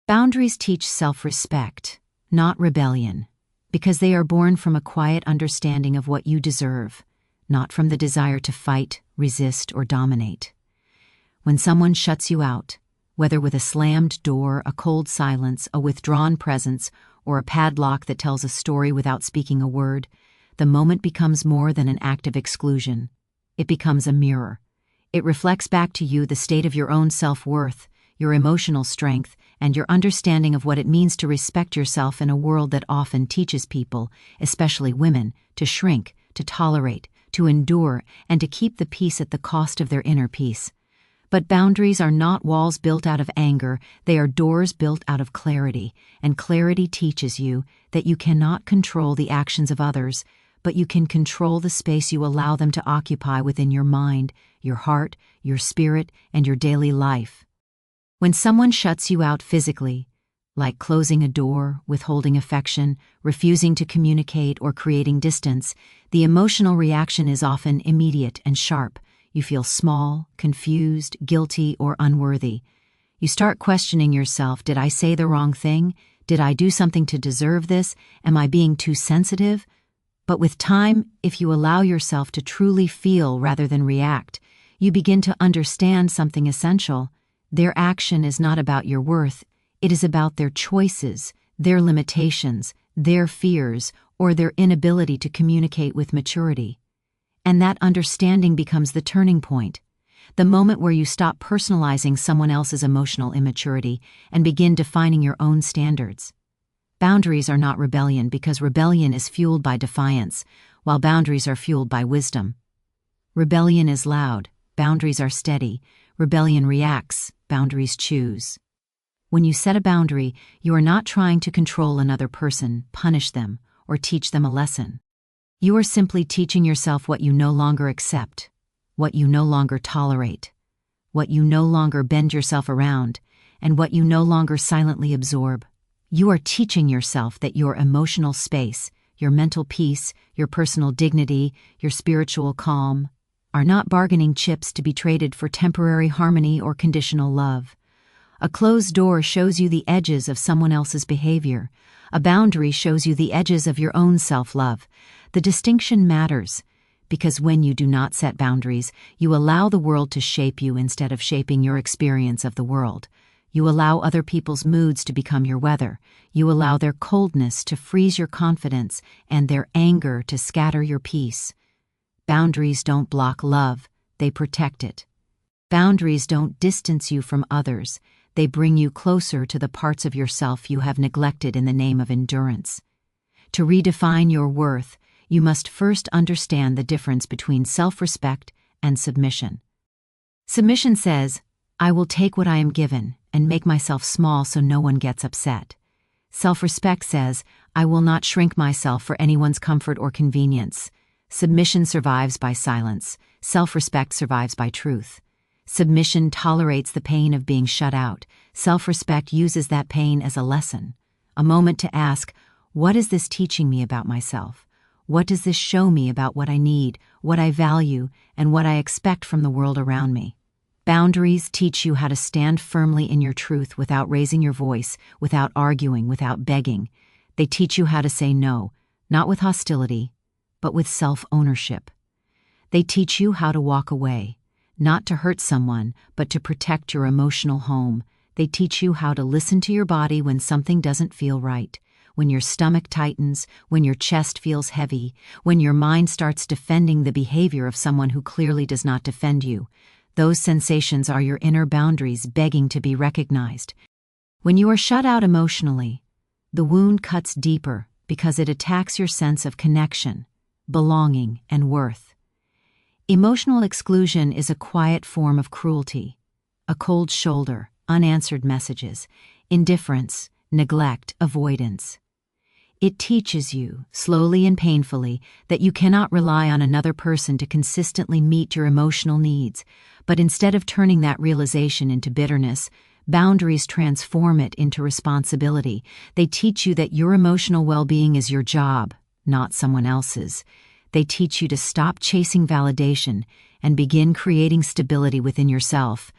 Boundaries teach self-respect, not rebellion, because they are born from a quiet understanding of what you deserve, not from the desire to fight, resist, or dominate. When someone shuts you out, whether with a slammed door, a cold silence, a withdrawn presence, or a padlock that tells a story without speaking a word, the moment becomes more than an act of exclusion. It becomes a mirror. It reflects back to you the state of your own self-worth, your emotional strength, and your understanding of what it means to respect yourself in a world that often teaches people, especially women, to shrink, to tolerate, to endure, and to keep the peace at the cost of their inner peace. But boundaries are not walls built out of anger, they are doors built out of clarity, and clarity teaches you that you cannot control the actions of others, but you can control the space you allow them to occupy within your mind, your heart, your spirit, and your daily life. When someone shuts you out physically, like closing a door, withholding affection, refusing to communicate, or creating distance, the emotional reaction is often immediate and sharp. You feel small, confused, guilty, or unworthy. You start questioning yourself, did I say the wrong thing? Did I do something to deserve this? Am I being too sensitive? But with time, if you allow yourself to truly feel rather than react, you begin to understand something essential. Their action is not about your worth, it is about their choices, their limitations, their fears, or their inability to communicate with maturity. And that understanding becomes the turning point, the moment where you stop personalizing someone else's emotional immaturity and begin defining your own standards. Boundaries are not rebellion because rebellion is fueled by defiance, while boundaries are fueled by wisdom. Rebellion is loud, boundaries are steady. Rebellion reacts, boundaries choose. When you set a boundary, you are not trying to control another person, punish them, or teach them a lesson. You are simply teaching yourself what you no longer accept, what you no longer tolerate, what you no longer bend yourself around, and what you no longer silently absorb. You are teaching yourself that your emotional space, your mental peace, your personal dignity, your spiritual calm, are not bargaining chips to be traded for temporary harmony or conditional love. A closed door shows you the edges of someone else's behavior. A boundary shows you the edges of your own self-love. The distinction matters, because when you do not set boundaries, you allow the world to shape you instead of shaping your experience of the world. You allow other people's moods to become your weather. You allow their coldness to freeze your confidence and their anger to scatter your peace. Boundaries don't block love, they protect it. Boundaries don't distance you from others, they bring you closer to the parts of yourself you have neglected in the name of endurance. To redefine your worth, you must first understand the difference between self-respect and submission. Submission says, I will take what I am given and make myself small so no one gets upset. Self-respect says, I will not shrink myself for anyone's comfort or convenience. Submission survives by silence. Self-respect survives by truth. Submission tolerates the pain of being shut out. Self-respect uses that pain as a lesson, a moment to ask, what is this teaching me about myself? What does this show me about what I need, what I value, and what I expect from the world around me? Boundaries teach you how to stand firmly in your truth without raising your voice, without arguing, without begging. They teach you how to say no, not with hostility, but with self-ownership. They teach you how to walk away, not to hurt someone, but to protect your emotional home. They teach you how to listen to your body when something doesn't feel right, when your stomach tightens, when your chest feels heavy, when your mind starts defending the behavior of someone who clearly does not defend you. Those sensations are your inner boundaries begging to be recognized. When you are shut out emotionally, the wound cuts deeper because it attacks your sense of connection, belonging, and worth. Emotional exclusion is a quiet form of cruelty, a cold shoulder, unanswered messages, indifference, neglect, avoidance. It teaches you, slowly and painfully, that you cannot rely on another person to consistently meet your emotional needs, but instead of turning that realization into bitterness, boundaries transform it into responsibility. They teach you that your emotional well-being is your job, not someone else's. They teach you to stop chasing validation and begin creating stability within yourself.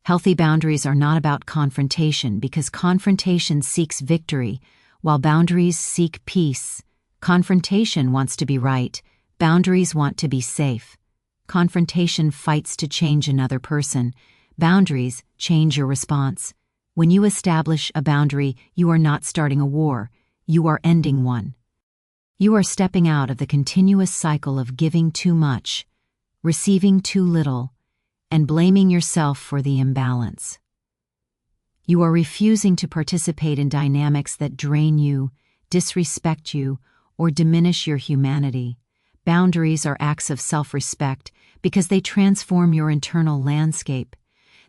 Healthy boundaries are not about confrontation because confrontation seeks victory, while boundaries seek peace. Confrontation wants to be right, boundaries want to be safe. Confrontation fights to change another person, boundaries change your response. When you establish a boundary, you are not starting a war, you are ending one. You are stepping out of the continuous cycle of giving too much, receiving too little, and blaming yourself for the imbalance. You are refusing to participate in dynamics that drain you, disrespect you, or diminish your humanity. Boundaries are acts of self-respect because they transform your internal landscape.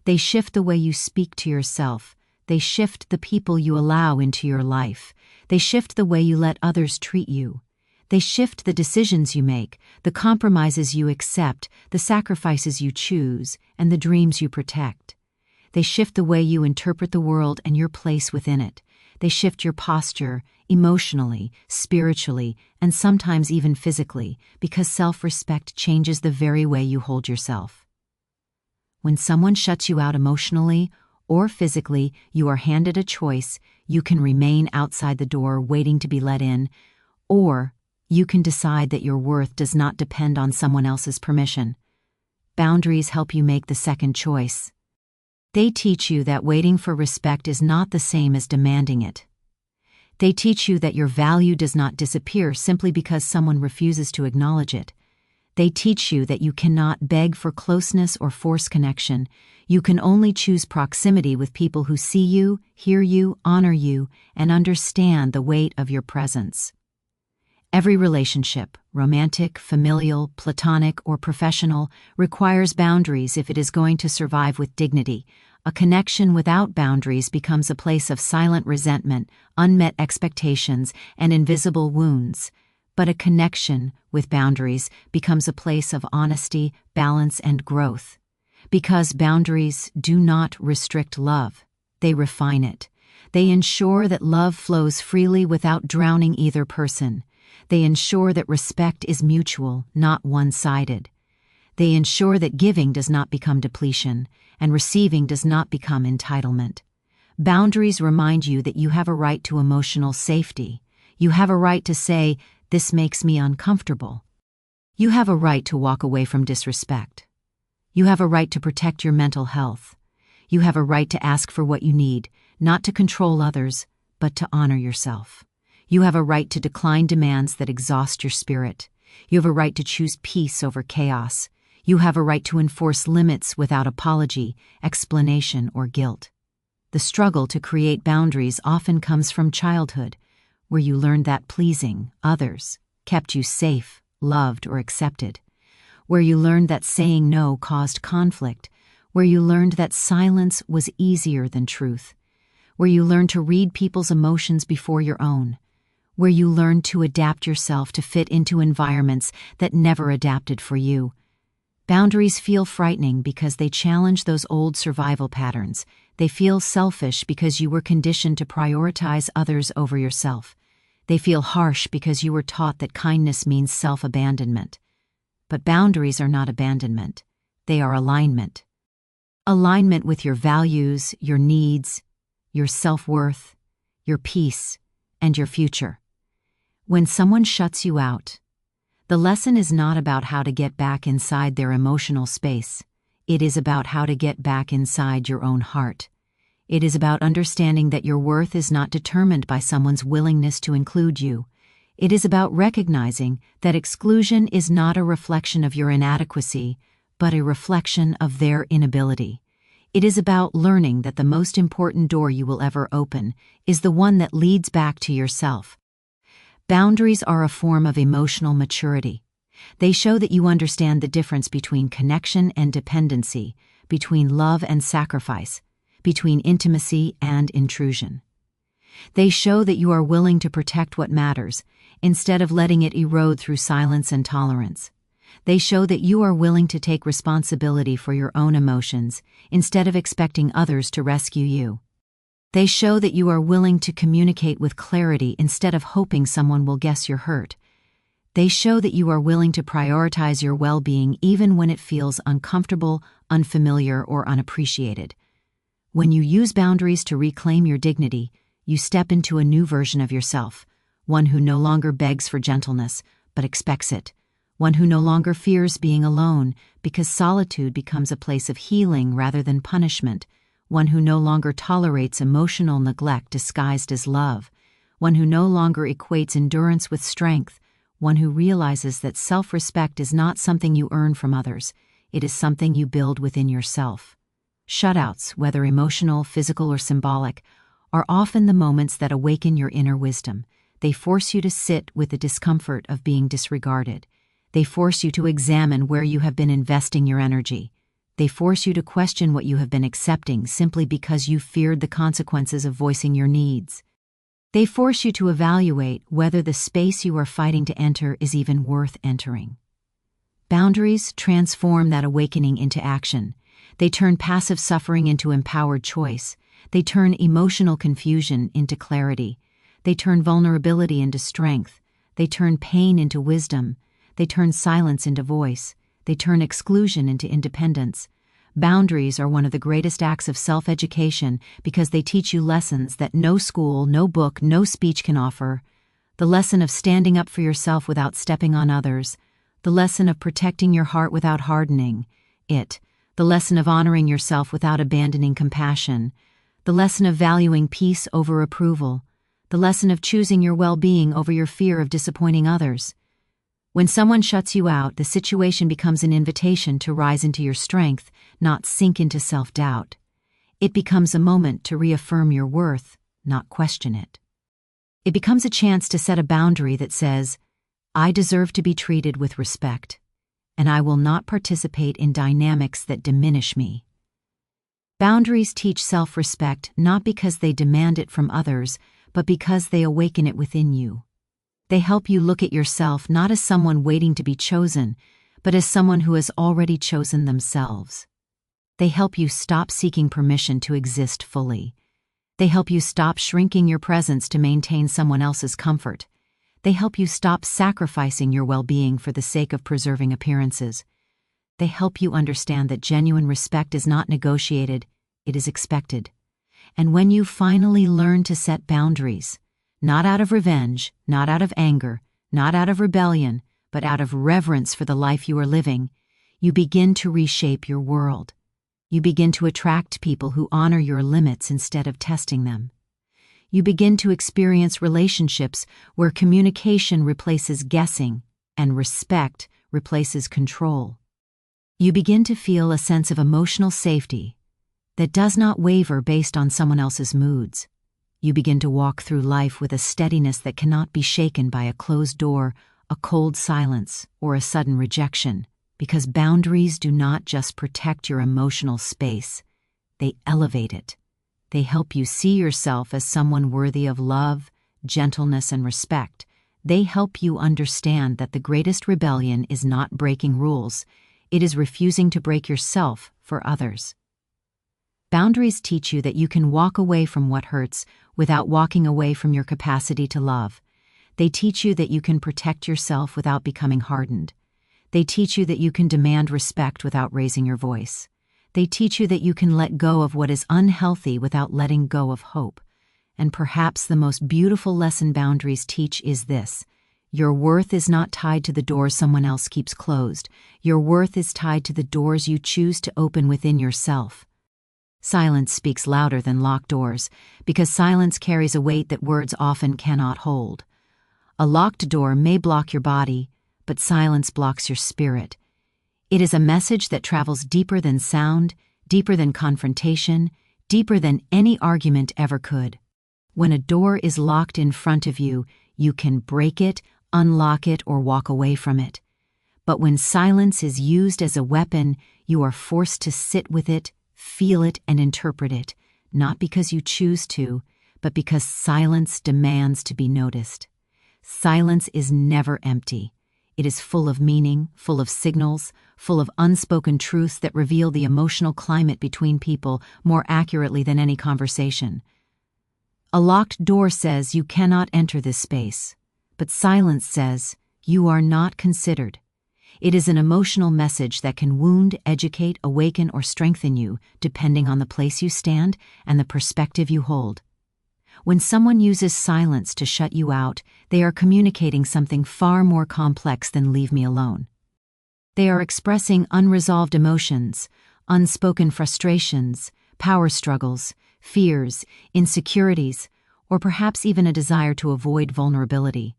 They shift the way you speak to yourself. They shift the people you allow into your life. They shift the way you let others treat you. They shift the decisions you make, the compromises you accept, the sacrifices you choose, and the dreams you protect. They shift the way you interpret the world and your place within it. They shift your posture, emotionally, spiritually, and sometimes even physically, because self-respect changes the very way you hold yourself. When someone shuts you out emotionally or physically, you are handed a choice. You can remain outside the door waiting to be let in, or you can decide that your worth does not depend on someone else's permission. Boundaries help you make the second choice. They teach you that waiting for respect is not the same as demanding it. They teach you that your value does not disappear simply because someone refuses to acknowledge it. They teach you that you cannot beg for closeness or force connection. You can only choose proximity with people who see you, hear you, honor you, and understand the weight of your presence. Every relationship, romantic, familial, platonic, or professional, requires boundaries if it is going to survive with dignity. A connection without boundaries becomes a place of silent resentment, unmet expectations, and invisible wounds. But a connection with boundaries becomes a place of honesty, balance, and growth. Because boundaries do not restrict love, they refine it. They ensure that love flows freely without drowning either person. They ensure that respect is mutual, not one-sided. They ensure that giving does not become depletion, and receiving does not become entitlement. Boundaries remind you that you have a right to emotional safety. You have a right to say, "This makes me uncomfortable." You have a right to walk away from disrespect. You have a right to protect your mental health. You have a right to ask for what you need, not to control others, but to honor yourself. You have a right to decline demands that exhaust your spirit. You have a right to choose peace over chaos. You have a right to enforce limits without apology, explanation, or guilt. The struggle to create boundaries often comes from childhood, where you learned that pleasing others kept you safe, loved, or accepted. Where you learned that saying no caused conflict. Where you learned that silence was easier than truth. Where you learned to read people's emotions before your own. Where you learned to adapt yourself to fit into environments that never adapted for you. Boundaries feel frightening because they challenge those old survival patterns. They feel selfish because you were conditioned to prioritize others over yourself. They feel harsh because you were taught that kindness means self-abandonment. But boundaries are not abandonment. They are alignment. Alignment with your values, your needs, your self-worth, your peace, and your future. When someone shuts you out, the lesson is not about how to get back inside their emotional space. It is about how to get back inside your own heart. It is about understanding that your worth is not determined by someone's willingness to include you. It is about recognizing that exclusion is not a reflection of your inadequacy, but a reflection of their inability. It is about learning that the most important door you will ever open is the one that leads back to yourself. Boundaries are a form of emotional maturity. They show that you understand the difference between connection and dependency, between love and sacrifice, between intimacy and intrusion. They show that you are willing to protect what matters, instead of letting it erode through silence and tolerance. They show that you are willing to take responsibility for your own emotions, instead of expecting others to rescue you. They show that you are willing to communicate with clarity instead of hoping someone will guess your hurt. They show that you are willing to prioritize your well-being even when it feels uncomfortable, unfamiliar, or unappreciated. When you use boundaries to reclaim your dignity, you step into a new version of yourself, one who no longer begs for gentleness, but expects it, one who no longer fears being alone because solitude becomes a place of healing rather than punishment, one who no longer tolerates emotional neglect disguised as love, one who no longer equates endurance with strength, one who realizes that self-respect is not something you earn from others, it is something you build within yourself. Shutouts, whether emotional, physical, or symbolic, are often the moments that awaken your inner wisdom. They force you to sit with the discomfort of being disregarded. They force you to examine where you have been investing your energy. They force you to question what you have been accepting simply because you feared the consequences of voicing your needs. They force you to evaluate whether the space you are fighting to enter is even worth entering. Boundaries transform that awakening into action. They turn passive suffering into empowered choice. They turn emotional confusion into clarity. They turn vulnerability into strength. They turn pain into wisdom. They turn silence into voice. They turn exclusion into independence. Boundaries are one of the greatest acts of self-education because they teach you lessons that no school, no book, no speech can offer. The lesson of standing up for yourself without stepping on others. The lesson of protecting your heart without hardening it. The lesson of honoring yourself without abandoning compassion. The lesson of valuing peace over approval. The lesson of choosing your well-being over your fear of disappointing others. When someone shuts you out, the situation becomes an invitation to rise into your strength, not sink into self-doubt. It becomes a moment to reaffirm your worth, not question it. It becomes a chance to set a boundary that says, I deserve to be treated with respect, and I will not participate in dynamics that diminish me. Boundaries teach self-respect not because they demand it from others, but because they awaken it within you. They help you look at yourself not as someone waiting to be chosen, but as someone who has already chosen themselves. They help you stop seeking permission to exist fully. They help you stop shrinking your presence to maintain someone else's comfort. They help you stop sacrificing your well-being for the sake of preserving appearances. They help you understand that genuine respect is not negotiated, it is expected. And when you finally learn to set boundaries, not out of revenge, not out of anger, not out of rebellion, but out of reverence for the life you are living, you begin to reshape your world. You begin to attract people who honor your limits instead of testing them. You begin to experience relationships where communication replaces guessing and respect replaces control. You begin to feel a sense of emotional safety that does not waver based on someone else's moods. You begin to walk through life with a steadiness that cannot be shaken by a closed door, a cold silence, or a sudden rejection, because boundaries do not just protect your emotional space, they elevate it. They help you see yourself as someone worthy of love, gentleness, and respect. They help you understand that the greatest rebellion is not breaking rules, it is refusing to break yourself for others. Boundaries teach you that you can walk away from what hurts without walking away from your capacity to love. They teach you that you can protect yourself without becoming hardened. They teach you that you can demand respect without raising your voice. They teach you that you can let go of what is unhealthy without letting go of hope. And perhaps the most beautiful lesson boundaries teach is this: your worth is not tied to the doors someone else keeps closed. Your worth is tied to the doors you choose to open within yourself. Silence speaks louder than locked doors, because silence carries a weight that words often cannot hold. A locked door may block your body, but silence blocks your spirit. It is a message that travels deeper than sound, deeper than confrontation, deeper than any argument ever could. When a door is locked in front of you, you can break it, unlock it, or walk away from it. But when silence is used as a weapon, you are forced to sit with it, feel it, and interpret it, not because you choose to, but because silence demands to be noticed. Silence is never empty. It is full of meaning, full of signals, full of unspoken truths that reveal the emotional climate between people more accurately than any conversation. A locked door says you cannot enter this space, but silence says you are not considered. It is an emotional message that can wound, educate, awaken, or strengthen you, depending on the place you stand and the perspective you hold. When someone uses silence to shut you out, they are communicating something far more complex than "leave me alone." They are expressing unresolved emotions, unspoken frustrations, power struggles, fears, insecurities, or perhaps even a desire to avoid vulnerability.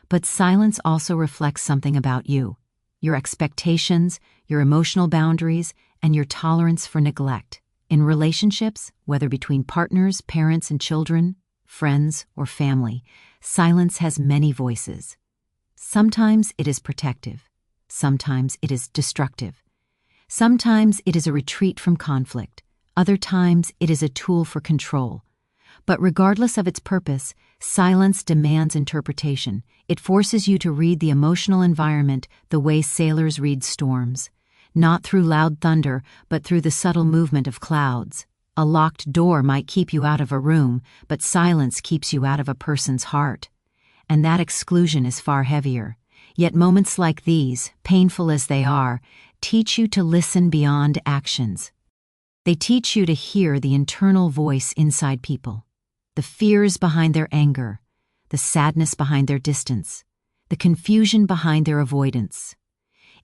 But silence also reflects something about you: your expectations, your emotional boundaries, and your tolerance for neglect. In relationships, whether between partners, parents and children, friends, or family, silence has many voices. Sometimes it is protective. Sometimes it is destructive. Sometimes it is a retreat from conflict. Other times it is a tool for control. But regardless of its purpose, silence demands interpretation. It forces you to read the emotional environment the way sailors read storms, not through loud thunder, but through the subtle movement of clouds. A locked door might keep you out of a room, but silence keeps you out of a person's heart. And that exclusion is far heavier. Yet moments like these, painful as they are, teach you to listen beyond actions. They teach you to hear the internal voice inside people, the fears behind their anger, the sadness behind their distance, the confusion behind their avoidance.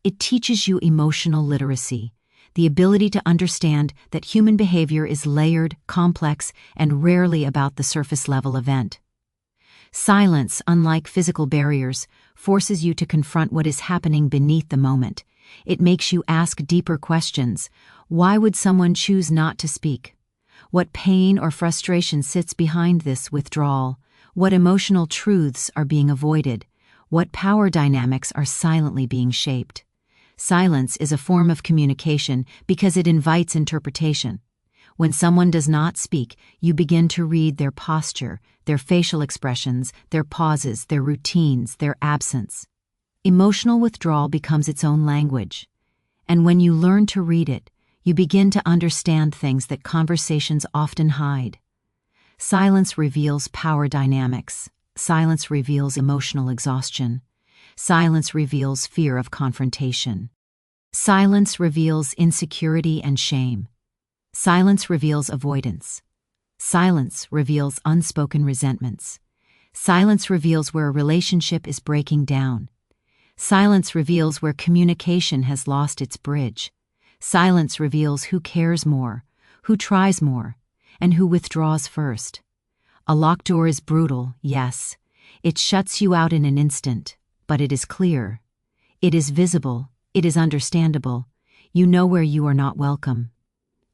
It teaches you emotional literacy, the ability to understand that human behavior is layered, complex, and rarely about the surface-level event. Silence, unlike physical barriers, forces you to confront what is happening beneath the moment. It makes you ask deeper questions. Why would someone choose not to speak? What pain or frustration sits behind this withdrawal? What emotional truths are being avoided? What power dynamics are silently being shaped? Silence is a form of communication because it invites interpretation. When someone does not speak, you begin to read their posture, their facial expressions, their pauses, their routines, their absence. Emotional withdrawal becomes its own language. And when you learn to read it, you begin to understand things that conversations often hide. Silence reveals power dynamics. Silence reveals emotional exhaustion. Silence reveals fear of confrontation. Silence reveals insecurity and shame. Silence reveals avoidance. Silence reveals unspoken resentments. Silence reveals where a relationship is breaking down. Silence reveals where communication has lost its bridge. Silence reveals who cares more, who tries more, and who withdraws first. A locked door is brutal, yes. It shuts you out in an instant, but it is clear. It is visible. It is understandable. You know where you are not welcome.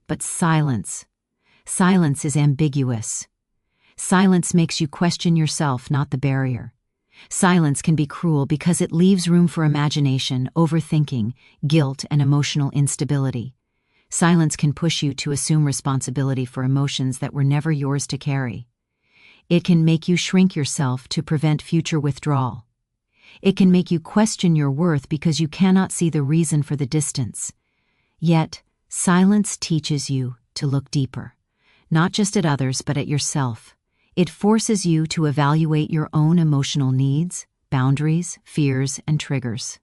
But silence is ambiguous. Silence makes you question yourself, not the barrier. Silence can be cruel because it leaves room for imagination, overthinking, guilt, and emotional instability. Silence can push you to assume responsibility for emotions that were never yours to carry. It can make you shrink yourself to prevent future withdrawal. It can make you question your worth because you cannot see the reason for the distance. Yet, silence teaches you to look deeper, not just at others but at yourself. It forces you to evaluate your own emotional needs, boundaries, fears, and triggers.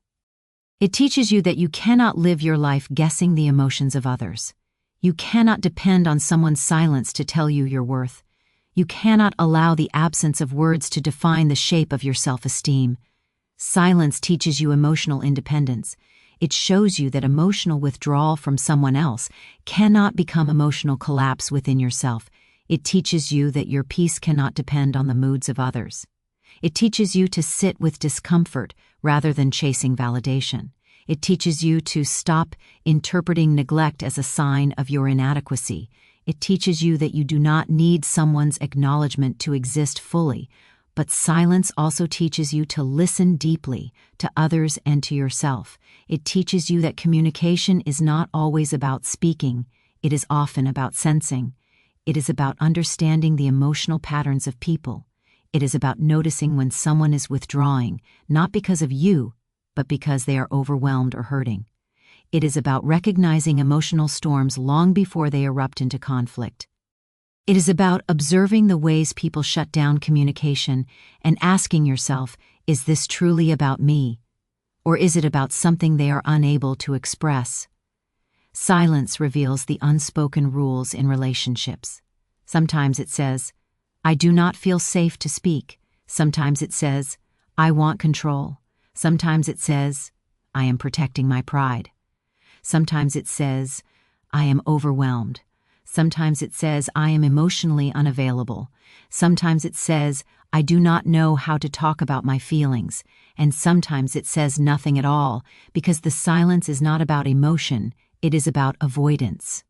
It teaches you that you cannot live your life guessing the emotions of others. You cannot depend on someone's silence to tell you your worth. You cannot allow the absence of words to define the shape of your self-esteem. Silence teaches you emotional independence. It shows you that emotional withdrawal from someone else cannot become emotional collapse within yourself. It teaches you that your peace cannot depend on the moods of others. It teaches you to sit with discomfort rather than chasing validation. It teaches you to stop interpreting neglect as a sign of your inadequacy. It teaches you that you do not need someone's acknowledgement to exist fully. But silence also teaches you to listen deeply to others and to yourself. It teaches you that communication is not always about speaking. It is often about sensing. It is about understanding the emotional patterns of people. It is about noticing when someone is withdrawing, not because of you, but because they are overwhelmed or hurting. It is about recognizing emotional storms long before they erupt into conflict. It is about observing the ways people shut down communication and asking yourself, is this truly about me? Or is it about something they are unable to express? Silence reveals the unspoken rules in relationships. Sometimes it says, "I do not feel safe to speak." Sometimes it says, "I want control." Sometimes it says, "I am protecting my pride." Sometimes it says, "I am overwhelmed." Sometimes it says, "I am emotionally unavailable." Sometimes it says, "I do not know how to talk about my feelings." And sometimes it says nothing at all, because the silence is not about emotion, it is about avoidance.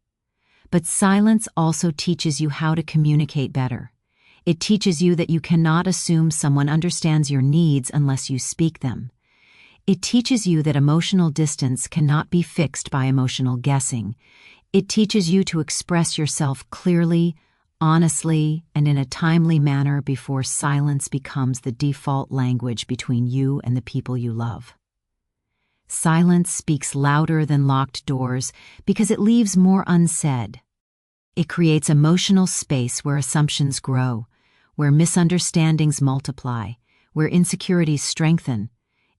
But silence also teaches you how to communicate better. It teaches you that you cannot assume someone understands your needs unless you speak them. It teaches you that emotional distance cannot be fixed by emotional guessing. It teaches you to express yourself clearly, honestly, and in a timely manner before silence becomes the default language between you and the people you love. Silence speaks louder than locked doors because it leaves more unsaid. It creates emotional space where assumptions grow, where misunderstandings multiply, where insecurities strengthen.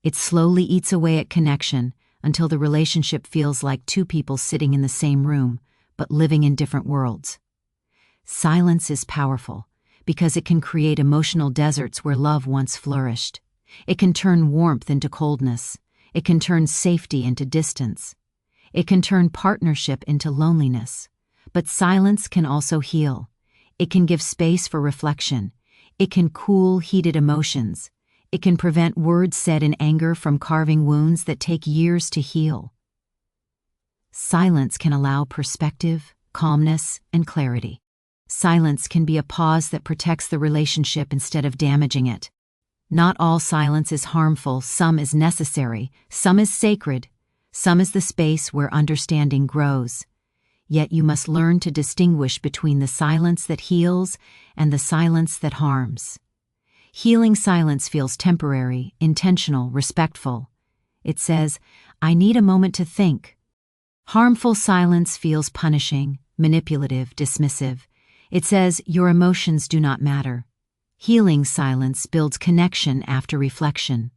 It slowly eats away at connection until the relationship feels like two people sitting in the same room, but living in different worlds. Silence is powerful because it can create emotional deserts where love once flourished. It can turn warmth into coldness. It can turn safety into distance. It can turn partnership into loneliness. But silence can also heal. It can give space for reflection. It can cool heated emotions. It can prevent words said in anger from carving wounds that take years to heal. Silence can allow perspective, calmness, and clarity. Silence can be a pause that protects the relationship instead of damaging it. Not all silence is harmful, some is necessary, some is sacred, some is the space where understanding grows. Yet you must learn to distinguish between the silence that heals and the silence that harms. Healing silence feels temporary, intentional, respectful. It says, "I need a moment to think." Harmful silence feels punishing, manipulative, dismissive. It says, "Your emotions do not matter." Healing silence builds connection after reflection.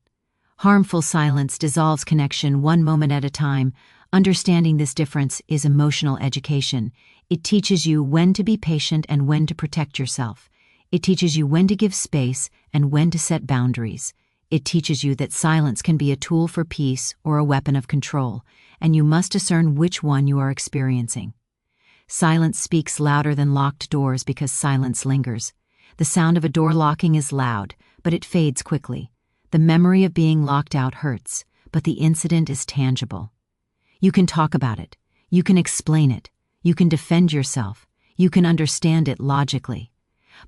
Harmful silence dissolves connection one moment at a time. Understanding this difference is emotional education. It teaches you when to be patient and when to protect yourself. It teaches you when to give space and when to set boundaries. It teaches you that silence can be a tool for peace or a weapon of control, and you must discern which one you are experiencing. Silence speaks louder than locked doors because silence lingers. The sound of a door locking is loud, but it fades quickly. The memory of being locked out hurts, but the incident is tangible. You can talk about it. You can explain it. You can defend yourself. You can understand it logically.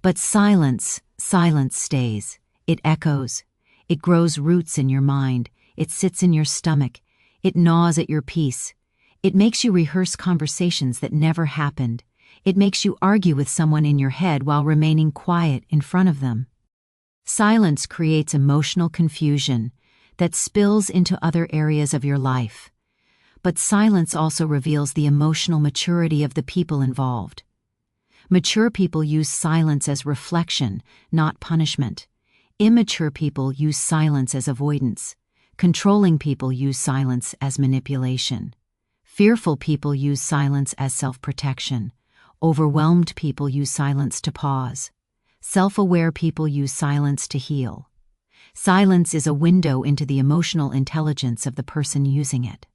But silence stays. It echoes. It grows roots in your mind. It sits in your stomach. It gnaws at your peace. It makes you rehearse conversations that never happened. It makes you argue with someone in your head while remaining quiet in front of them. Silence creates emotional confusion that spills into other areas of your life. But silence also reveals the emotional maturity of the people involved. Mature people use silence as reflection, not punishment. Immature people use silence as avoidance. Controlling people use silence as manipulation. Fearful people use silence as self-protection. Overwhelmed people use silence to pause. Self-aware people use silence to heal. Silence is a window into the emotional intelligence of the person using it.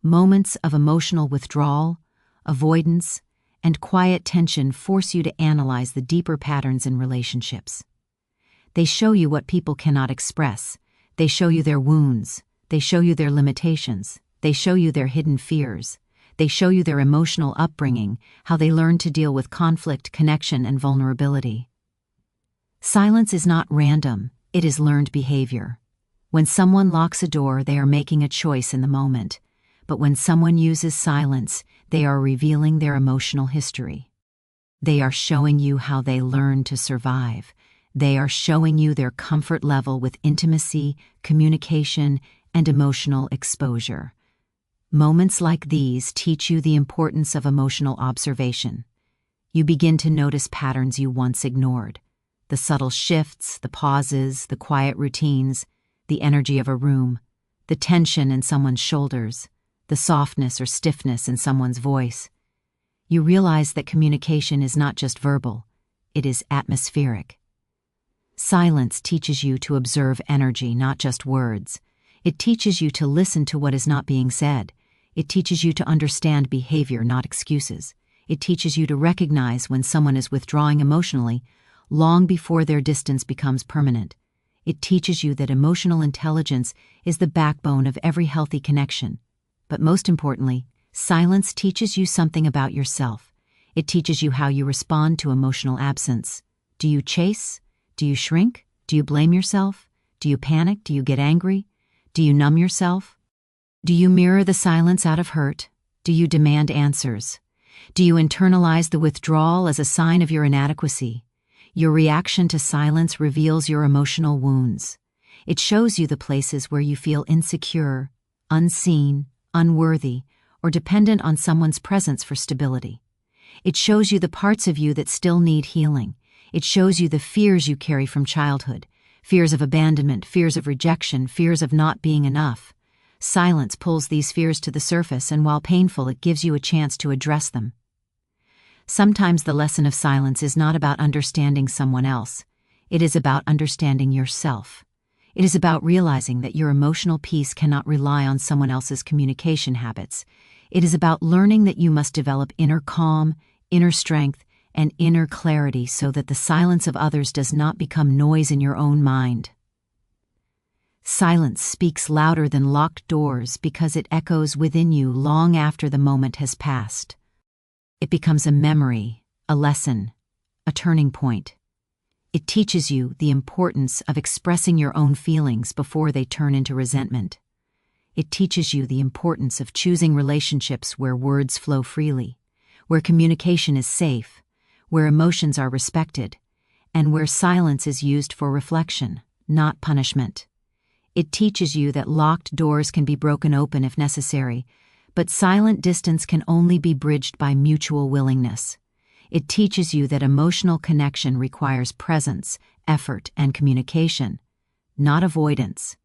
Moments of emotional withdrawal, avoidance, and quiet tension force you to analyze the deeper patterns in relationships. They show you what people cannot express. They show you their wounds. They show you their limitations. They show you their hidden fears. They show you their emotional upbringing, how they learn to deal with conflict, connection, and vulnerability. Silence is not random, it is learned behavior. When someone locks a door, they are making a choice in the moment. But when someone uses silence, they are revealing their emotional history. They are showing you how they learn to survive. They are showing you their comfort level with intimacy, communication, and emotional exposure. Moments like these teach you the importance of emotional observation. You begin to notice patterns you once ignored. The subtle shifts, the pauses, the quiet routines, the energy of a room, the tension in someone's shoulders, the softness or stiffness in someone's voice. You realize that communication is not just verbal, it is atmospheric. Silence teaches you to observe energy, not just words. It teaches you to listen to what is not being said. It teaches you to understand behavior, not excuses. It teaches you to recognize when someone is withdrawing emotionally, long before their distance becomes permanent. It teaches you that emotional intelligence is the backbone of every healthy connection. But most importantly, silence teaches you something about yourself. It teaches you how you respond to emotional absence. Do you chase? Do you shrink? Do you blame yourself? Do you panic? Do you get angry? Do you numb yourself? Do you mirror the silence out of hurt? Do you demand answers? Do you internalize the withdrawal as a sign of your inadequacy? Your reaction to silence reveals your emotional wounds. It shows you the places where you feel insecure, unseen, unworthy, or dependent on someone's presence for stability. It shows you the parts of you that still need healing. It shows you the fears you carry from childhood, fears of abandonment, fears of rejection, fears of not being enough. Silence pulls these fears to the surface, and while painful, it gives you a chance to address them. Sometimes the lesson of silence is not about understanding someone else. It is about understanding yourself. It is about realizing that your emotional peace cannot rely on someone else's communication habits. It is about learning that you must develop inner calm, inner strength, and inner clarity so that the silence of others does not become noise in your own mind. Silence speaks louder than locked doors because it echoes within you long after the moment has passed. It becomes a memory, a lesson, a turning point. It teaches you the importance of expressing your own feelings before they turn into resentment. It teaches you the importance of choosing relationships where words flow freely, where communication is safe, where emotions are respected, and where silence is used for reflection, not punishment. It teaches you that locked doors can be broken open if necessary, but silent distance can only be bridged by mutual willingness. It teaches you that emotional connection requires presence, effort, and communication, not avoidance.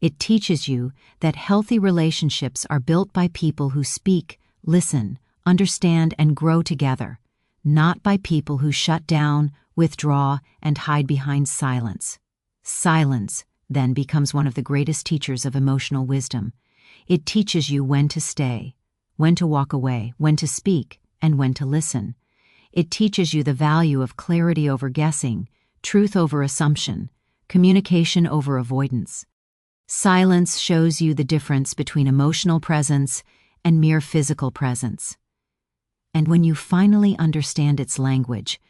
It teaches you that healthy relationships are built by people who speak, listen, understand, and grow together, not by people who shut down, withdraw, and hide behind silence. Silence, then, becomes one of the greatest teachers of emotional wisdom. It teaches you when to stay, when to walk away, when to speak, and when to listen. It teaches you the value of clarity over guessing, truth over assumption, communication over avoidance. Silence shows you the difference between emotional presence and mere physical presence. And when you finally understand its language,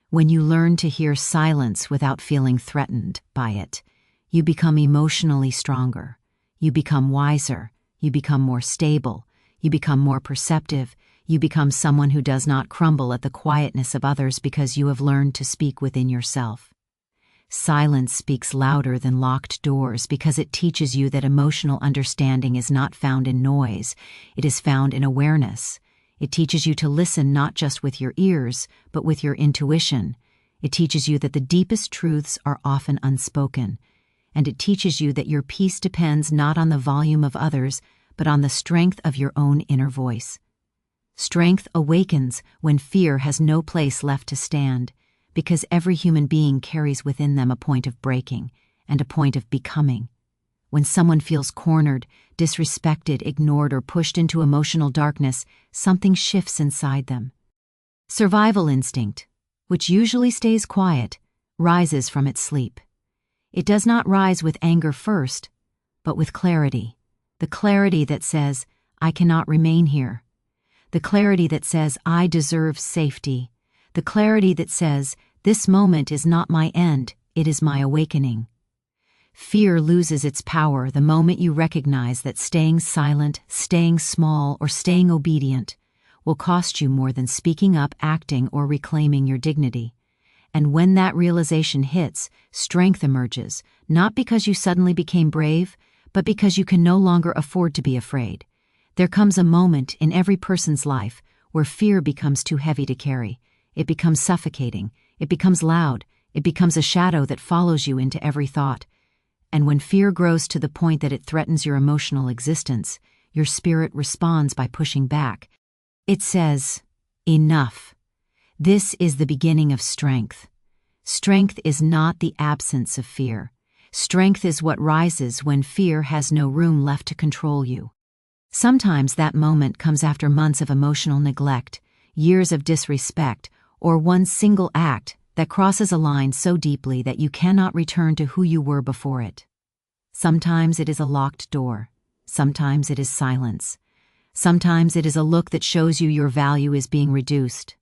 when you learn to hear silence without feeling threatened by it, you become emotionally stronger. You become wiser. You become more stable. You become more perceptive. You become someone who does not crumble at the quietness of others because you have learned to speak within yourself. Silence speaks louder than locked doors because it teaches you that emotional understanding is not found in noise. It is found in awareness. It teaches you to listen not just with your ears, but with your intuition. It teaches you that the deepest truths are often unspoken. And it teaches you that your peace depends not on the volume of others, but on the strength of your own inner voice. Strength awakens when fear has no place left to stand, because every human being carries within them a point of breaking and a point of becoming. When someone feels cornered, disrespected, ignored, or pushed into emotional darkness, something shifts inside them. Survival instinct, which usually stays quiet, rises from its sleep. It does not rise with anger first, but with clarity. The clarity that says, I cannot remain here. The clarity that says, I deserve safety. The clarity that says, this moment is not my end, it is my awakening. Fear loses its power the moment you recognize that staying silent, staying small, or staying obedient will cost you more than speaking up, acting, or reclaiming your dignity. And when that realization hits, strength emerges, not because you suddenly became brave, but because you can no longer afford to be afraid. There comes a moment in every person's life where fear becomes too heavy to carry. It becomes suffocating. It becomes loud. It becomes a shadow that follows you into every thought. And when fear grows to the point that it threatens your emotional existence, your spirit responds by pushing back. It says, "Enough." This is the beginning of strength. Strength is not the absence of fear. Strength is what rises when fear has no room left to control you. Sometimes that moment comes after months of emotional neglect, years of disrespect, or one single act that crosses a line so deeply that you cannot return to who you were before it. Sometimes it is a locked door. Sometimes it is silence. Sometimes it is a look that shows you your value is being reduced.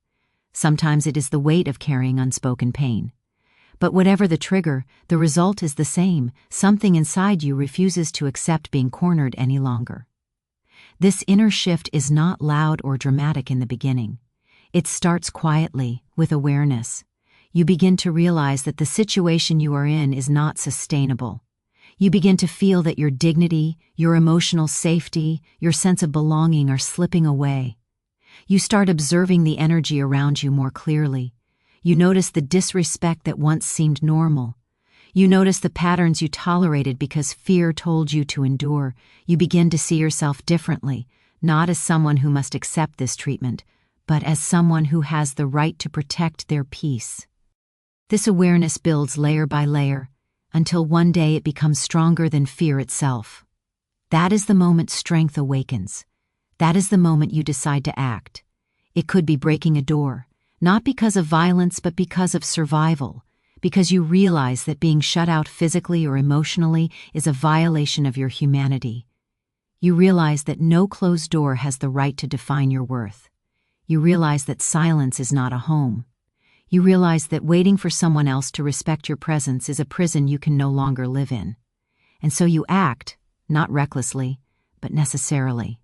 Sometimes it is the weight of carrying unspoken pain. But whatever the trigger, the result is the same. Something inside you refuses to accept being cornered any longer. This inner shift is not loud or dramatic in the beginning. It starts quietly, with awareness. You begin to realize that the situation you are in is not sustainable. You begin to feel that your dignity, your emotional safety, your sense of belonging are slipping away. You start observing the energy around you more clearly. You notice the disrespect that once seemed normal. You notice the patterns you tolerated because fear told you to endure. You begin to see yourself differently, not as someone who must accept this treatment, but as someone who has the right to protect their peace. This awareness builds layer by layer, until one day it becomes stronger than fear itself. That is the moment strength awakens. That is the moment you decide to act. It could be breaking a door, not because of violence but because of survival, because you realize that being shut out physically or emotionally is a violation of your humanity. You realize that no closed door has the right to define your worth. You realize that silence is not a home. You realize that waiting for someone else to respect your presence is a prison you can no longer live in. And so you act, not recklessly, but necessarily.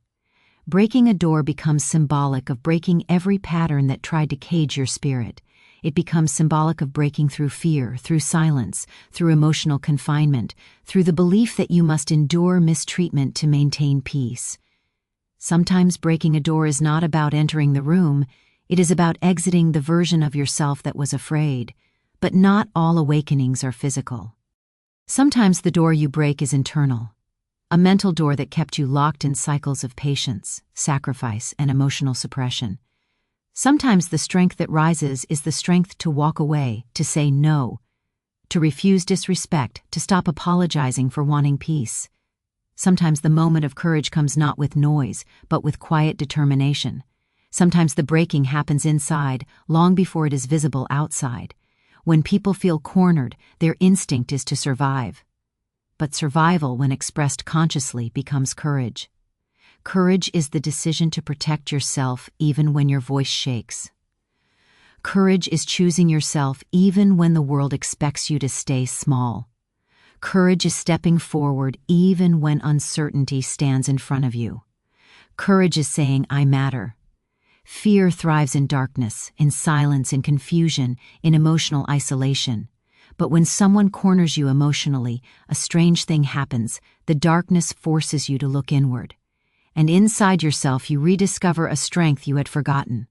Breaking a door becomes symbolic of breaking every pattern that tried to cage your spirit. It becomes symbolic of breaking through fear, through silence, through emotional confinement, through the belief that you must endure mistreatment to maintain peace. Sometimes breaking a door is not about entering the room, it is about exiting the version of yourself that was afraid. But not all awakenings are physical. Sometimes the door you break is internal, a mental door that kept you locked in cycles of patience, sacrifice, and emotional suppression. Sometimes the strength that rises is the strength to walk away, to say no, to refuse disrespect, to stop apologizing for wanting peace. Sometimes the moment of courage comes not with noise, but with quiet determination. Sometimes the breaking happens inside, long before it is visible outside. When people feel cornered, their instinct is to survive. But survival, when expressed consciously, becomes courage. Courage is the decision to protect yourself even when your voice shakes. Courage is choosing yourself even when the world expects you to stay small. Courage is stepping forward even when uncertainty stands in front of you. Courage is saying, "I matter." Fear thrives in darkness, in silence, in confusion, in emotional isolation. But when someone corners you emotionally, a strange thing happens. The darkness forces you to look inward. And inside yourself you rediscover a strength you had forgotten.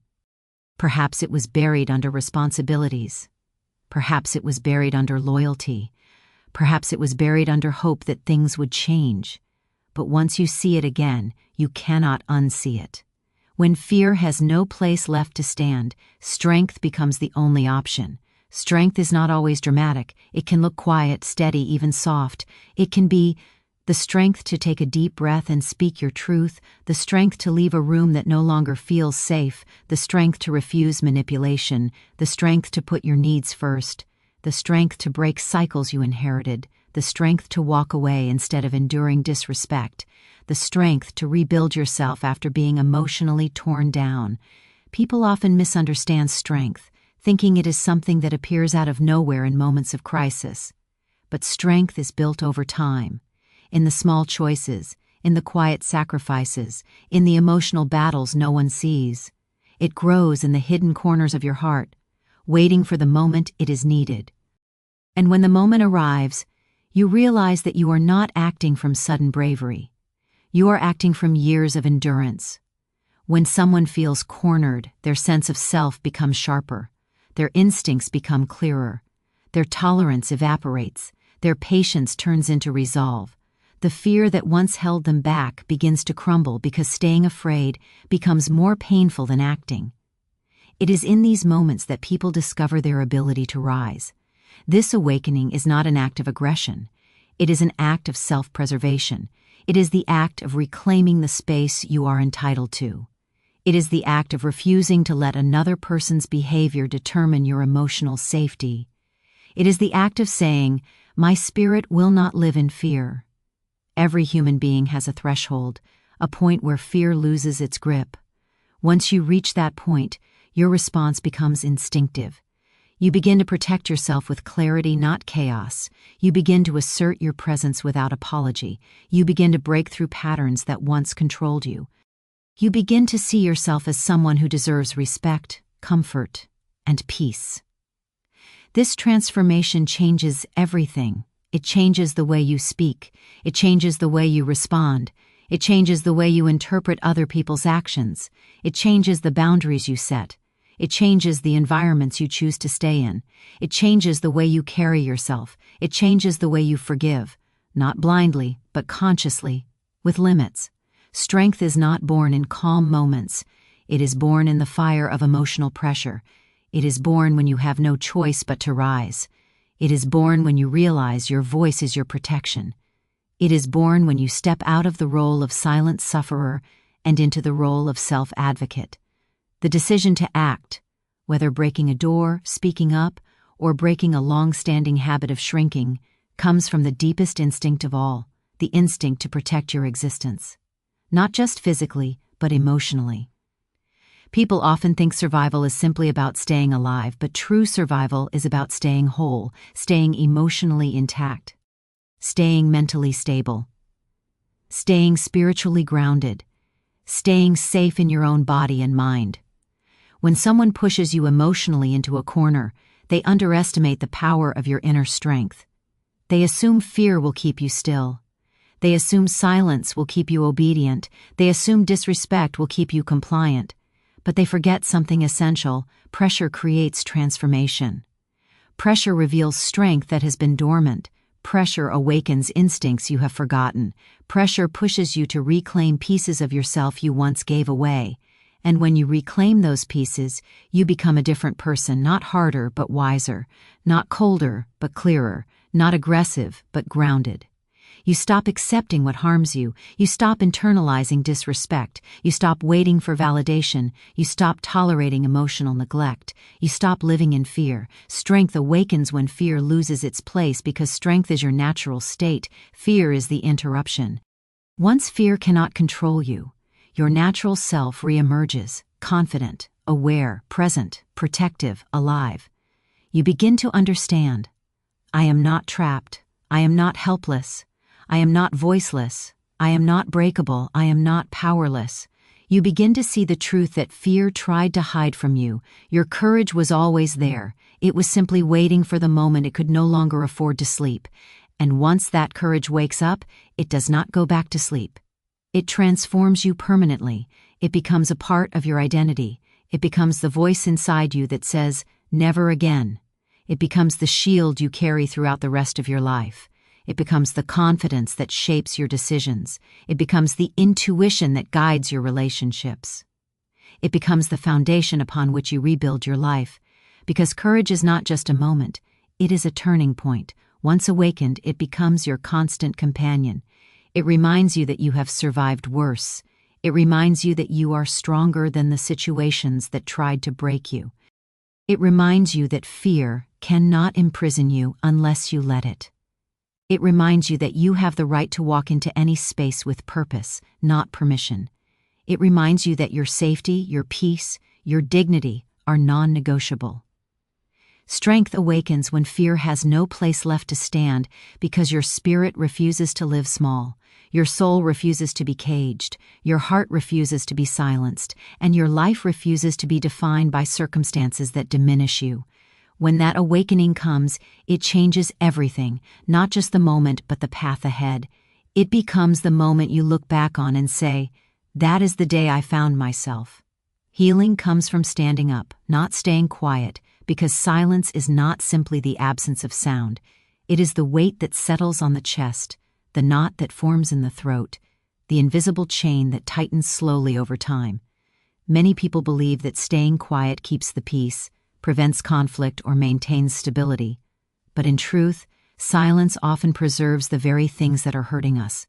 Perhaps it was buried under responsibilities. Perhaps it was buried under loyalty. Perhaps it was buried under hope that things would change. But once you see it again, you cannot unsee it. When fear has no place left to stand, strength becomes the only option. Strength is not always dramatic. It can look quiet, steady, even soft. It can be the strength to take a deep breath and speak your truth, the strength to leave a room that no longer feels safe, the strength to refuse manipulation, the strength to put your needs first, the strength to break cycles you inherited, the strength to walk away instead of enduring disrespect, the strength to rebuild yourself after being emotionally torn down. People often misunderstand strength, thinking it is something that appears out of nowhere in moments of crisis. But strength is built over time. In the small choices, in the quiet sacrifices, in the emotional battles no one sees. It grows in the hidden corners of your heart, waiting for the moment it is needed. And when the moment arrives, you realize that you are not acting from sudden bravery. You are acting from years of endurance. When someone feels cornered, their sense of self becomes sharper. Their instincts become clearer. Their tolerance evaporates. Their patience turns into resolve. The fear that once held them back begins to crumble because staying afraid becomes more painful than acting. It is in these moments that people discover their ability to rise. This awakening is not an act of aggression. It is an act of self-preservation. It is the act of reclaiming the space you are entitled to. It is the act of refusing to let another person's behavior determine your emotional safety. It is the act of saying, "My spirit will not live in fear." Every human being has a threshold, a point where fear loses its grip. Once you reach that point, your response becomes instinctive. You begin to protect yourself with clarity, not chaos. You begin to assert your presence without apology. You begin to break through patterns that once controlled you. You begin to see yourself as someone who deserves respect, comfort, and peace. This transformation changes everything. It changes the way you speak. It changes the way you respond. It changes the way you interpret other people's actions. It changes the boundaries you set. It changes the environments you choose to stay in. It changes the way you carry yourself. It changes the way you forgive, not blindly, but consciously, with limits. Strength is not born in calm moments. It is born in the fire of emotional pressure. It is born when you have no choice but to rise. It is born when you realize your voice is your protection. It is born when you step out of the role of silent sufferer and into the role of self-advocate. The decision to act, whether breaking a door, speaking up, or breaking a long-standing habit of shrinking, comes from the deepest instinct of all, the instinct to protect your existence. Not just physically, but emotionally. People often think survival is simply about staying alive, but true survival is about staying whole, staying emotionally intact, staying mentally stable, staying spiritually grounded, staying safe in your own body and mind. When someone pushes you emotionally into a corner, they underestimate the power of your inner strength. They assume fear will keep you still. They assume silence will keep you obedient. They assume disrespect will keep you compliant. But they forget something essential: pressure creates transformation. Pressure reveals strength that has been dormant. Pressure awakens instincts you have forgotten. Pressure pushes you to reclaim pieces of yourself you once gave away. And when you reclaim those pieces, you become a different person, not harder but wiser, not colder but clearer, not aggressive but grounded. You stop accepting what harms you. You stop internalizing disrespect. You stop waiting for validation. You stop tolerating emotional neglect. You stop living in fear. Strength awakens when fear loses its place because strength is your natural state. Fear is the interruption. Once fear cannot control you, your natural self reemerges, confident, aware, present, protective, alive. You begin to understand. I am not trapped. I am not helpless. I am not voiceless. I am not breakable. I am not powerless. You begin to see the truth that fear tried to hide from you. Your courage was always there. It was simply waiting for the moment it could no longer afford to sleep. And once that courage wakes up, it does not go back to sleep. It transforms you permanently. It becomes a part of your identity. It becomes the voice inside you that says, "Never again." It becomes the shield you carry throughout the rest of your life. It becomes the confidence that shapes your decisions. It becomes the intuition that guides your relationships. It becomes the foundation upon which you rebuild your life. Because courage is not just a moment, it is a turning point. Once awakened, it becomes your constant companion. It reminds you that you have survived worse. It reminds you that you are stronger than the situations that tried to break you. It reminds you that fear cannot imprison you unless you let it. It reminds you that you have the right to walk into any space with purpose, not permission. It reminds you that your safety, your peace, your dignity are non-negotiable. Strength awakens when fear has no place left to stand because your spirit refuses to live small. Your soul refuses to be caged. Your heart refuses to be silenced. And your life refuses to be defined by circumstances that diminish you. When that awakening comes, it changes everything, not just the moment but the path ahead. It becomes the moment you look back on and say, "That is the day I found myself." Healing comes from standing up, not staying quiet, because silence is not simply the absence of sound. It is the weight that settles on the chest, the knot that forms in the throat, the invisible chain that tightens slowly over time. Many people believe that staying quiet keeps the peace, prevents conflict, or maintains stability. But in truth, silence often preserves the very things that are hurting us.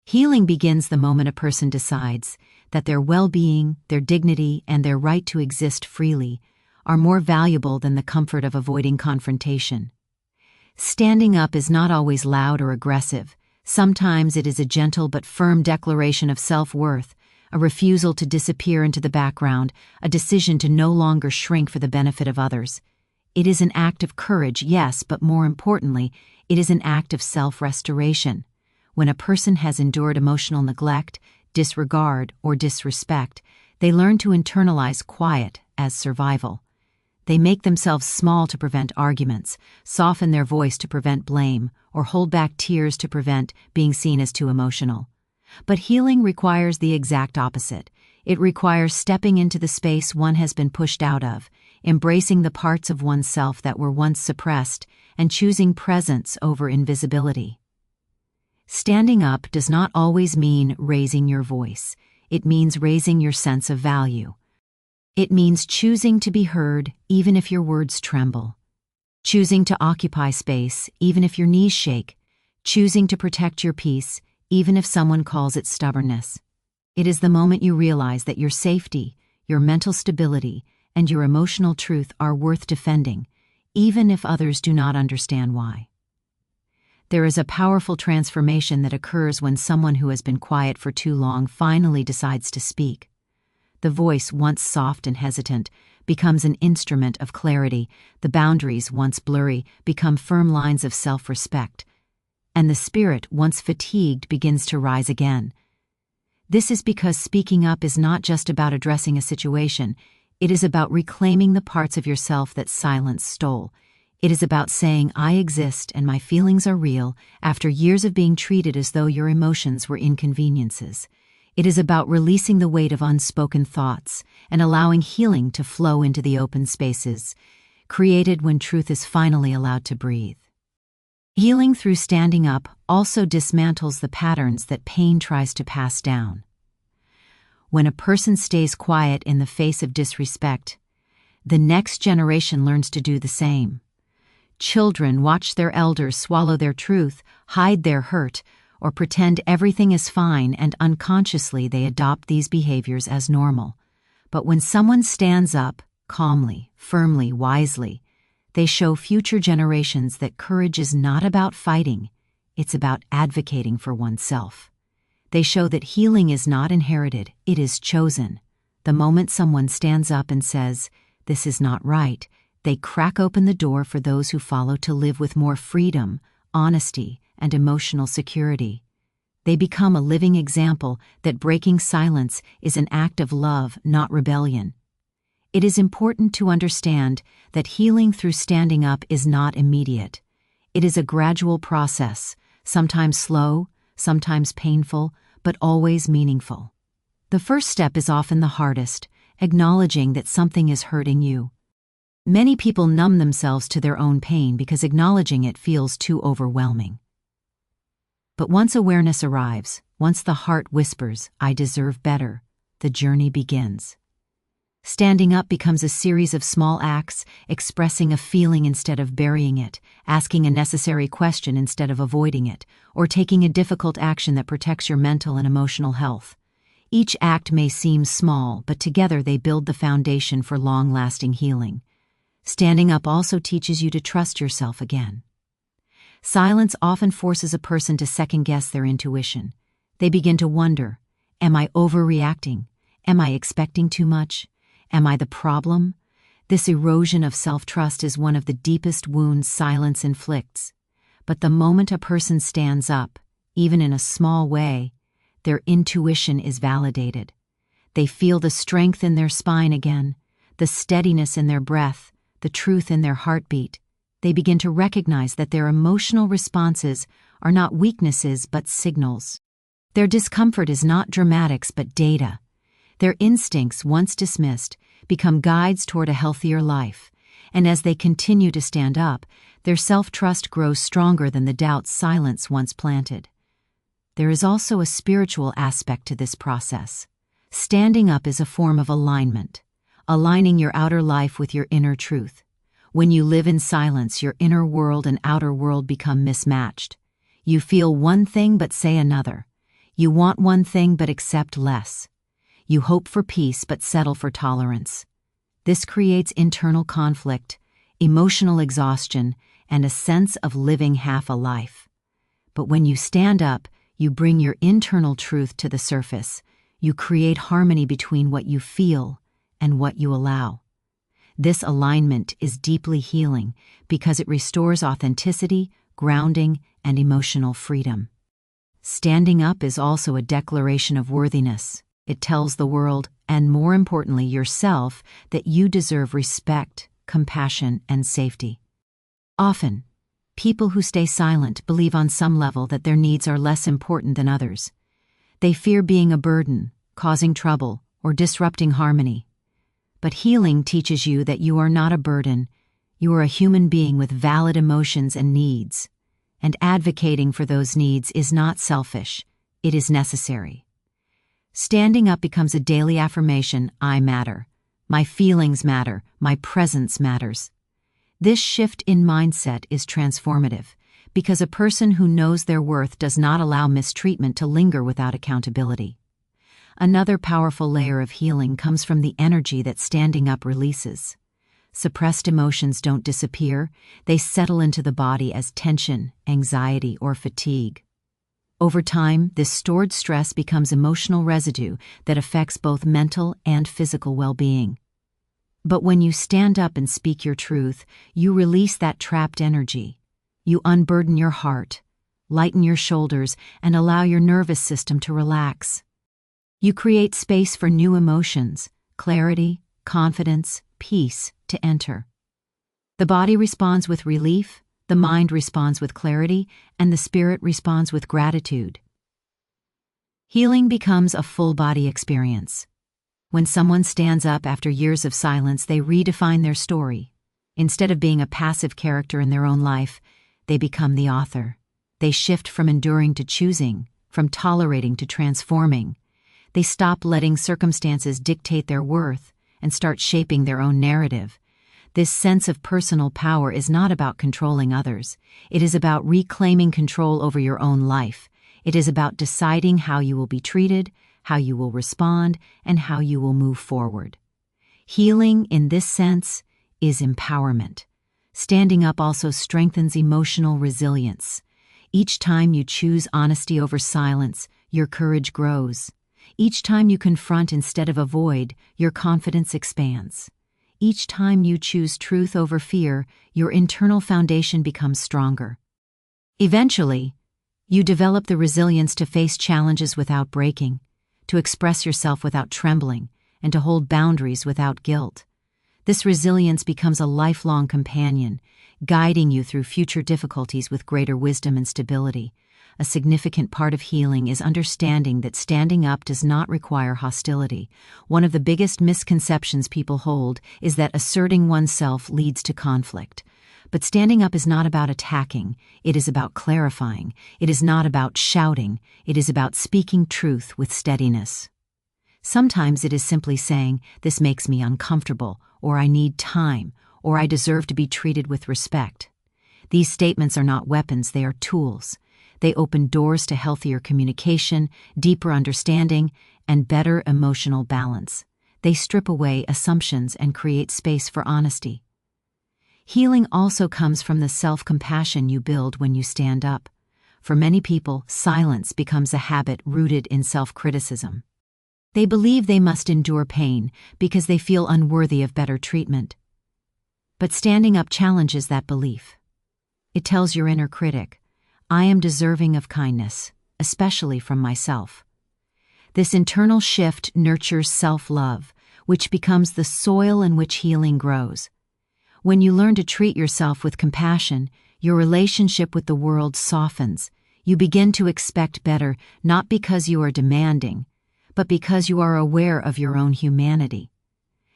Healing begins the moment a person decides that their well-being, their dignity, and their right to exist freely are more valuable than the comfort of avoiding confrontation. Standing up is not always loud or aggressive. Sometimes it is a gentle but firm declaration of self-worth, a refusal to disappear into the background, a decision to no longer shrink for the benefit of others. It is an act of courage, yes, but more importantly, it is an act of self-restoration. When a person has endured emotional neglect, disregard, or disrespect, they learn to internalize quiet as survival. They make themselves small to prevent arguments, soften their voice to prevent blame, or hold back tears to prevent being seen as too emotional. But healing requires the exact opposite. It requires stepping into the space one has been pushed out of, embracing the parts of oneself that were once suppressed, and choosing presence over invisibility. Standing up does not always mean raising your voice. It means raising your sense of value. It means choosing to be heard even if your words tremble. Choosing to occupy space even if your knees shake. Choosing to protect your peace even if someone calls it stubbornness. It is the moment you realize that your safety, your mental stability, and your emotional truth are worth defending, even if others do not understand why. There is a powerful transformation that occurs when someone who has been quiet for too long finally decides to speak. The voice, once soft and hesitant, becomes an instrument of clarity. The boundaries, once blurry, become firm lines of self-respect. And the spirit, once fatigued, begins to rise again. This is because speaking up is not just about addressing a situation. It is about reclaiming the parts of yourself that silence stole. It is about saying, "I exist and my feelings are real," after years of being treated as though your emotions were inconveniences. It is about releasing the weight of unspoken thoughts and allowing healing to flow into the open spaces, created when truth is finally allowed to breathe. Healing through standing up also dismantles the patterns that pain tries to pass down. When a person stays quiet in the face of disrespect, the next generation learns to do the same. Children watch their elders swallow their truth, hide their hurt, or pretend everything is fine, and unconsciously they adopt these behaviors as normal. But when someone stands up, calmly, firmly, wisely, they show future generations that courage is not about fighting, it's about advocating for oneself. They show that healing is not inherited, it is chosen. The moment someone stands up and says, "This is not right," they crack open the door for those who follow to live with more freedom, honesty, and emotional security. They become a living example that breaking silence is an act of love, not rebellion. It is important to understand that healing through standing up is not immediate. It is a gradual process, sometimes slow, sometimes painful, but always meaningful. The first step is often the hardest, acknowledging that something is hurting you. Many people numb themselves to their own pain because acknowledging it feels too overwhelming. But once awareness arrives, once the heart whispers, "I deserve better," the journey begins. Standing up becomes a series of small acts, expressing a feeling instead of burying it, asking a necessary question instead of avoiding it, or taking a difficult action that protects your mental and emotional health. Each act may seem small, but together they build the foundation for long-lasting healing. Standing up also teaches you to trust yourself again. Silence often forces a person to second-guess their intuition. They begin to wonder, am I overreacting? Am I expecting too much? Am I the problem? This erosion of self-trust is one of the deepest wounds silence inflicts. But the moment a person stands up, even in a small way, their intuition is validated. They feel the strength in their spine again, the steadiness in their breath, the truth in their heartbeat. They begin to recognize that their emotional responses are not weaknesses but signals. Their discomfort is not dramatics but data. Their instincts, once dismissed, become guides toward a healthier life. And as they continue to stand up, their self-trust grows stronger than the doubts silence once planted. There is also a spiritual aspect to this process. Standing up is a form of alignment, aligning your outer life with your inner truth. When you live in silence, your inner world and outer world become mismatched. You feel one thing but say another. You want one thing but accept less. You hope for peace but settle for tolerance. This creates internal conflict, emotional exhaustion, and a sense of living half a life. But when you stand up, you bring your internal truth to the surface. You create harmony between what you feel and what you allow. This alignment is deeply healing because it restores authenticity, grounding, and emotional freedom. Standing up is also a declaration of worthiness. It tells the world, and more importantly yourself, that you deserve respect, compassion, and safety. Often, people who stay silent believe on some level that their needs are less important than others. They fear being a burden, causing trouble, or disrupting harmony. But healing teaches you that you are not a burden. You are a human being with valid emotions and needs. And advocating for those needs is not selfish. It is necessary. Standing up becomes a daily affirmation: I matter. My feelings matter. My presence matters. This shift in mindset is transformative because a person who knows their worth does not allow mistreatment to linger without accountability. Another powerful layer of healing comes from the energy that standing up releases. Suppressed emotions don't disappear, they settle into the body as tension, anxiety, or fatigue. Over time, this stored stress becomes emotional residue that affects both mental and physical well-being. But when you stand up and speak your truth, you release that trapped energy. You unburden your heart, lighten your shoulders, and allow your nervous system to relax. You create space for new emotions, clarity, confidence, peace to enter. The body responds with relief, the mind responds with clarity, and the spirit responds with gratitude. Healing becomes a full-body experience. When someone stands up after years of silence, they redefine their story. Instead of being a passive character in their own life, they become the author. They shift from enduring to choosing, from tolerating to transforming. They stop letting circumstances dictate their worth and start shaping their own narrative. This sense of personal power is not about controlling others. It is about reclaiming control over your own life. It is about deciding how you will be treated, how you will respond, and how you will move forward. Healing, in this sense, is empowerment. Standing up also strengthens emotional resilience. Each time you choose honesty over silence, your courage grows. Each time you confront instead of avoid, your confidence expands. Each time you choose truth over fear, your internal foundation becomes stronger. Eventually, you develop the resilience to face challenges without breaking, to express yourself without trembling, and to hold boundaries without guilt. This resilience becomes a lifelong companion, guiding you through future difficulties with greater wisdom and stability. A significant part of healing is understanding that standing up does not require hostility. One of the biggest misconceptions people hold is that asserting oneself leads to conflict. But standing up is not about attacking, it is about clarifying. It is not about shouting, it is about speaking truth with steadiness. Sometimes it is simply saying, "This makes me uncomfortable," or "I need time," or "I deserve to be treated with respect." These statements are not weapons, they are tools. They open doors to healthier communication, deeper understanding, and better emotional balance. They strip away assumptions and create space for honesty. Healing also comes from the self-compassion you build when you stand up. For many people, silence becomes a habit rooted in self-criticism. They believe they must endure pain because they feel unworthy of better treatment. But standing up challenges that belief. It tells your inner critic, "I am deserving of kindness, especially from myself." This internal shift nurtures self-love, which becomes the soil in which healing grows. When you learn to treat yourself with compassion, your relationship with the world softens. You begin to expect better, not because you are demanding, but because you are aware of your own humanity.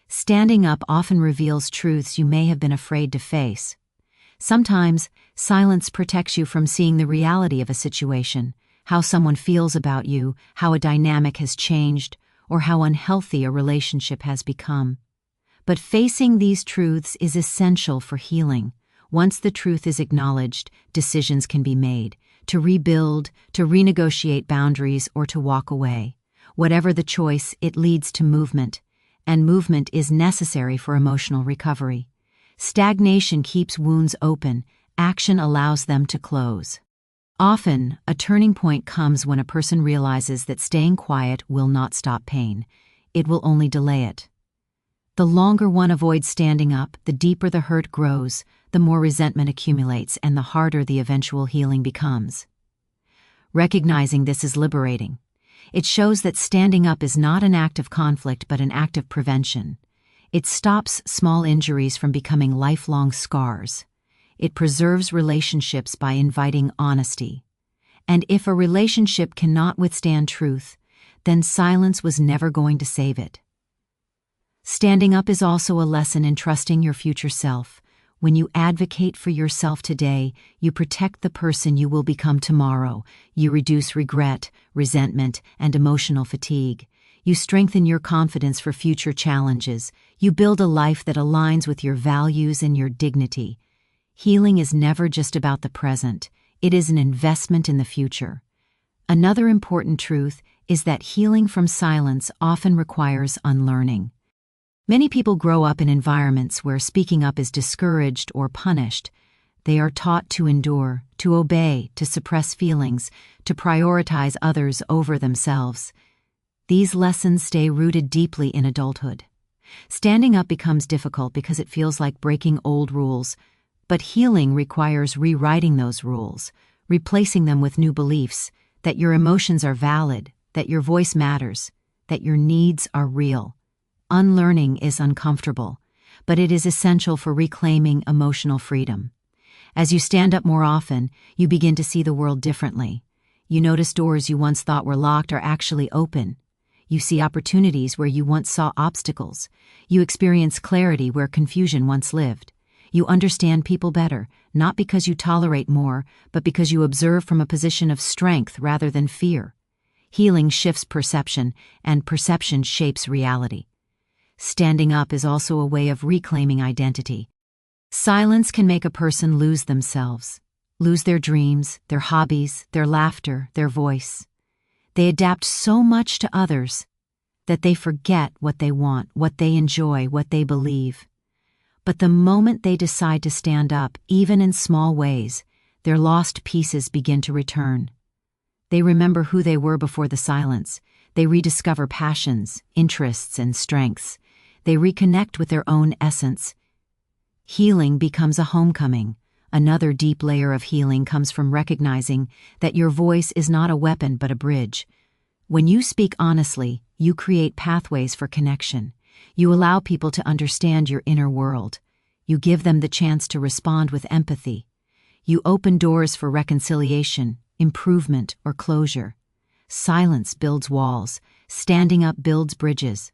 Standing up often reveals truths you may have been afraid to face. Sometimes, silence protects you from seeing the reality of a situation, how someone feels about you, how a dynamic has changed, or how unhealthy a relationship has become. But facing these truths is essential for healing. Once the truth is acknowledged, decisions can be made to rebuild, to renegotiate boundaries, or to walk away. Whatever the choice, it leads to movement, and movement is necessary for emotional recovery. Stagnation keeps wounds open, action allows them to close. Often, a turning point comes when a person realizes that staying quiet will not stop pain. It will only delay it. The longer one avoids standing up, the deeper the hurt grows, the more resentment accumulates, and the harder the eventual healing becomes. Recognizing this is liberating. It shows that standing up is not an act of conflict but an act of prevention. It stops small injuries from becoming lifelong scars. It preserves relationships by inviting honesty. And if a relationship cannot withstand truth, then silence was never going to save it. Standing up is also a lesson in trusting your future self. When you advocate for yourself today, you protect the person you will become tomorrow. You reduce regret, resentment, and emotional fatigue. You strengthen your confidence for future challenges. You build a life that aligns with your values and your dignity. Healing is never just about the present. It is an investment in the future. Another important truth is that healing from silence often requires unlearning. Many people grow up in environments where speaking up is discouraged or punished. They are taught to endure, to obey, to suppress feelings, to prioritize others over themselves. These lessons stay rooted deeply in adulthood. Standing up becomes difficult because it feels like breaking old rules, but healing requires rewriting those rules, replacing them with new beliefs, that your emotions are valid, that your voice matters, that your needs are real. Unlearning is uncomfortable, but it is essential for reclaiming emotional freedom. As you stand up more often, you begin to see the world differently. You notice doors you once thought were locked are actually open. You see opportunities where you once saw obstacles. You experience clarity where confusion once lived. You understand people better, not because you tolerate more, but because you observe from a position of strength rather than fear. Healing shifts perception, and perception shapes reality. Standing up is also a way of reclaiming identity. Silence can make a person lose themselves, lose their dreams, their hobbies, their laughter, their voice. They adapt so much to others that they forget what they want, what they enjoy, what they believe. But the moment they decide to stand up, even in small ways, their lost pieces begin to return. They remember who they were before the silence. They rediscover passions, interests, and strengths. They reconnect with their own essence. Healing becomes a homecoming. Another deep layer of healing comes from recognizing that your voice is not a weapon but a bridge. When you speak honestly, you create pathways for connection. You allow people to understand your inner world. You give them the chance to respond with empathy. You open doors for reconciliation, improvement, or closure. Silence builds walls. Standing up builds bridges.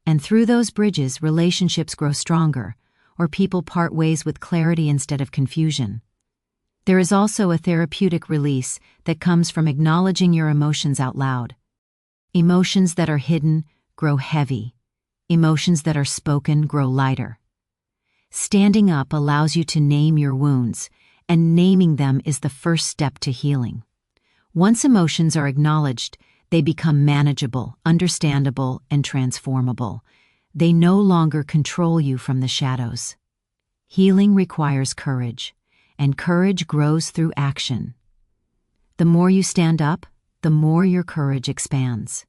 And through those bridges, relationships grow stronger, or people part ways with clarity instead of confusion. There is also a therapeutic release that comes from acknowledging your emotions out loud. Emotions that are hidden grow heavy. Emotions that are spoken grow lighter. Standing up allows you to name your wounds, and naming them is the first step to healing. Once emotions are acknowledged, they become manageable, understandable, and transformable. They no longer control you from the shadows. Healing requires courage, and courage grows through action. The more you stand up, the more your courage expands.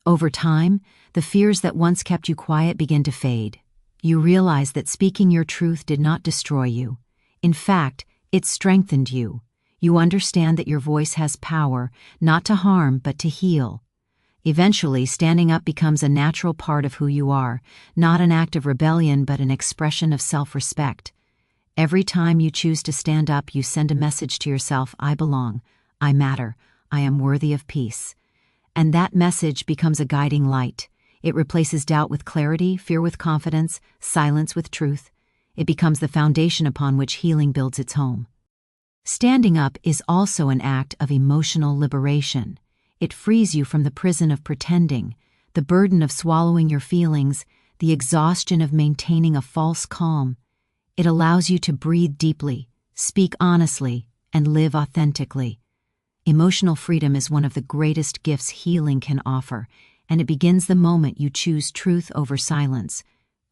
Over time, the fears that once kept you quiet begin to fade. You realize that speaking your truth did not destroy you. In fact, it strengthened you. You understand that your voice has power, not to harm, but to heal. Eventually, standing up becomes a natural part of who you are, not an act of rebellion, but an expression of self-respect. Every time you choose to stand up, you send a message to yourself: I belong, I matter, I am worthy of peace. And that message becomes a guiding light. It replaces doubt with clarity, fear with confidence, silence with truth. It becomes the foundation upon which healing builds its home. Standing up is also an act of emotional liberation. It frees you from the prison of pretending, the burden of swallowing your feelings, the exhaustion of maintaining a false calm. It allows you to breathe deeply, speak honestly, and live authentically. Emotional freedom is one of the greatest gifts healing can offer, and it begins the moment you choose truth over silence.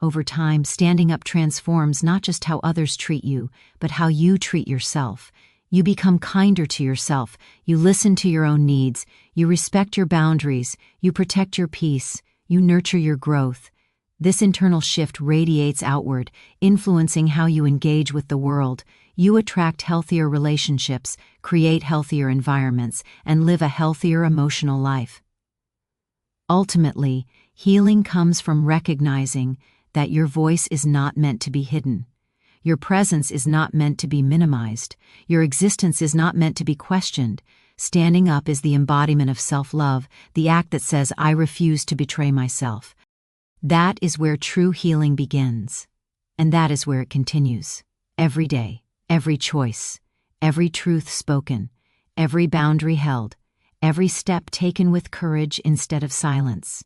Over time, standing up transforms not just how others treat you, but how you treat yourself. You become kinder to yourself, you listen to your own needs, you respect your boundaries, you protect your peace, you nurture your growth. This internal shift radiates outward, influencing how you engage with the world. You attract healthier relationships, create healthier environments, and live a healthier emotional life. Ultimately, healing comes from recognizing that your voice is not meant to be hidden. Your presence is not meant to be minimized. Your existence is not meant to be questioned. Standing up is the embodiment of self-love, the act that says, "I refuse to betray myself." That is where true healing begins. And that is where it continues. Every day, every choice, every truth spoken, every boundary held, every step taken with courage instead of silence.